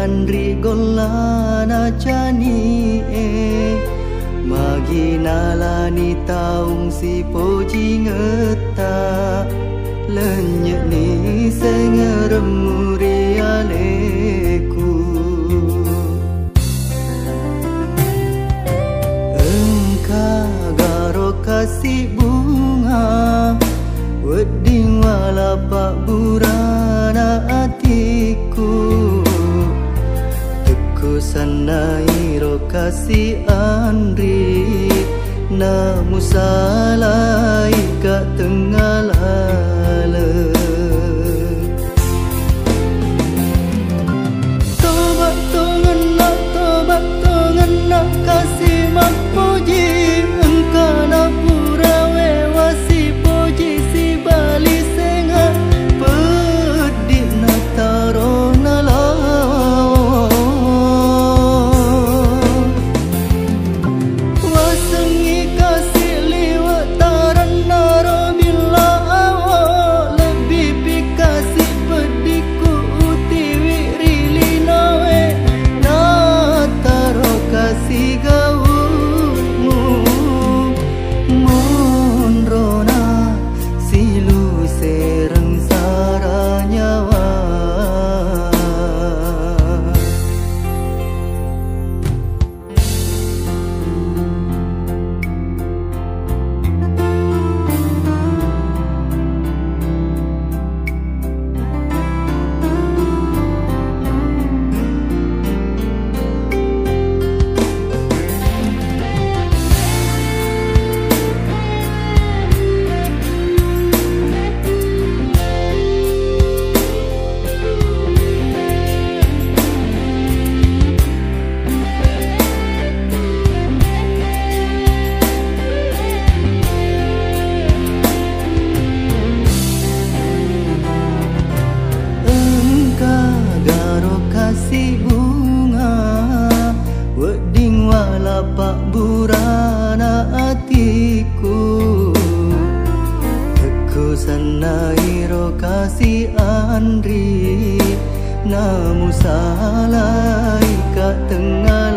andri golana chani magi nalani taung si poji ngeta lenyek ni sengeremuri aleku engka garo kasih bunga wedding walapak burana atiku teku sanai ro kasih andri namu salai ka tengah lala tobat tongenak kasih mak puji engkau na pura wewasi puji si bali sengat pedih na taro na lawa wasengi kasih liwat taran naro bila awak lebih pikasih pediku utiwi rili nawe na taro kasih gaulmu monrona silu sereng sara nyawa kasih bunga wedding walapak burana atiku teku sanai ro kasih andri namu salai ka tengah